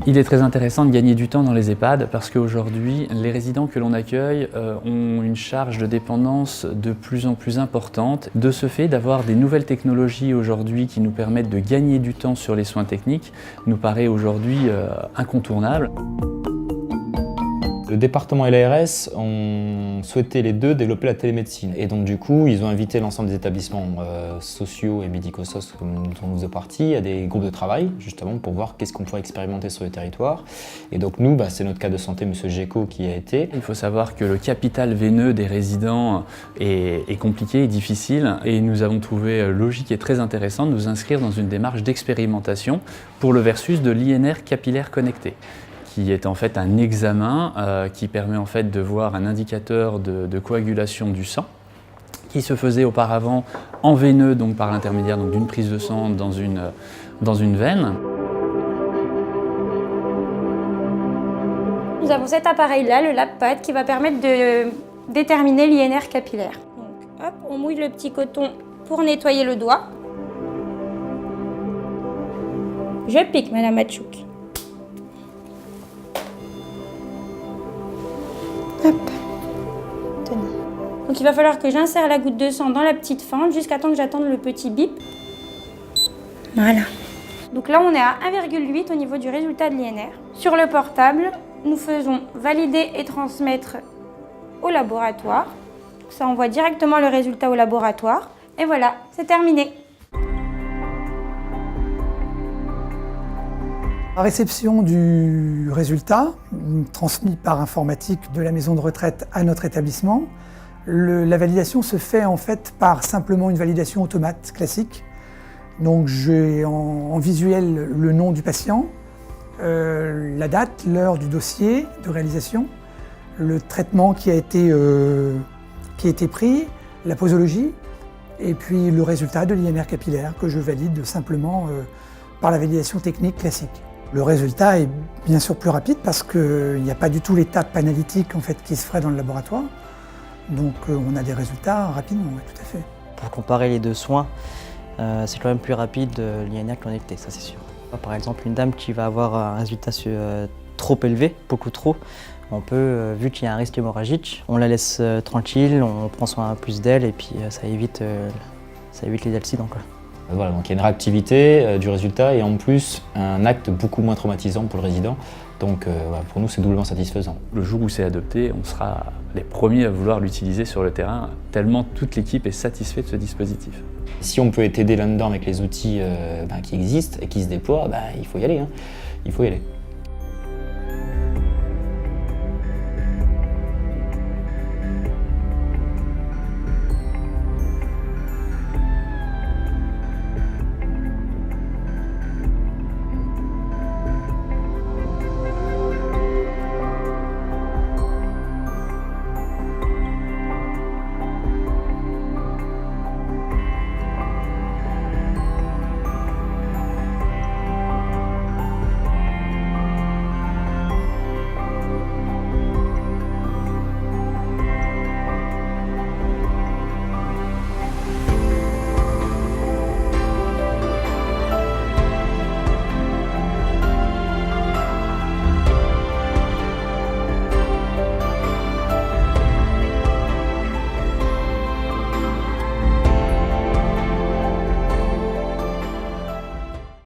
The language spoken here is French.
Il est très intéressant de gagner du temps dans les EHPAD parce qu'aujourd'hui, les résidents que l'on accueille ont une charge de dépendance de plus en plus importante. De ce fait, d'avoir des nouvelles technologies aujourd'hui qui nous permettent de gagner du temps sur les soins techniques nous paraît aujourd'hui incontournable. Le département et l'ARS ont souhaité les deux développer la télémédecine. Et donc du coup, ils ont invité l'ensemble des établissements sociaux et médico-sociaux dont nous faisons partie à des groupes de travail, justement pour voir qu'est-ce qu'on pourrait expérimenter sur le territoire. Et donc nous, c'est notre cas de santé, M. Géco, qui a été. Il faut savoir que le capital veineux des résidents est compliqué et difficile. Et nous avons trouvé logique et très intéressant de nous inscrire dans une démarche d'expérimentation pour le versus de l'INR capillaire connecté, qui est en fait un examen qui permet en fait de voir un indicateur de coagulation du sang, qui se faisait auparavant en veineux, donc par l'intermédiaire d'une prise de sang dans une veine. Nous avons cet appareil-là, le LabPad, qui va permettre de déterminer l'INR capillaire. Donc, hop, on mouille le petit coton pour nettoyer le doigt. Je pique, Madame Machouk. Hop. Tenez. Donc il va falloir que j'insère la goutte de sang dans la petite fente jusqu'à temps que j'attende le petit bip. Voilà. Donc là on est à 1,8 au niveau du résultat de l'INR. Sur le portable, nous faisons valider et transmettre au laboratoire. Donc ça envoie directement le résultat au laboratoire. Et voilà, c'est terminé. La réception du résultat, transmis par informatique de la maison de retraite à notre établissement, la validation se fait en fait par simplement une validation automate classique. Donc j'ai en visuel le nom du patient, la date, l'heure du dossier de réalisation, le traitement qui a été pris, la posologie, et puis le résultat de l'INR capillaire que je valide simplement par la validation technique classique. Le résultat est bien sûr plus rapide parce qu'il n'y a pas du tout l'étape analytique en fait, qui se ferait dans le laboratoire. Donc on a des résultats rapidement, oui, tout à fait. Pour comparer les deux soins, c'est quand même plus rapide l'INR connecté, ça c'est sûr. Par exemple, une dame qui va avoir un résultat trop élevé, beaucoup trop, on peut, vu qu'il y a un risque hémorragique, on la laisse tranquille, on prend soin plus d'elle et puis ça évite les accidents, quoi. Voilà, donc il y a une réactivité du résultat et en plus un acte beaucoup moins traumatisant pour le résident. Donc voilà, pour nous c'est doublement satisfaisant. Le jour où c'est adopté, on sera les premiers à vouloir l'utiliser sur le terrain, tellement toute l'équipe est satisfaite de ce dispositif. Si on peut t'aider là-dedans avec les outils qui existent et qui se déploient, il faut y aller, hein. Il faut y aller.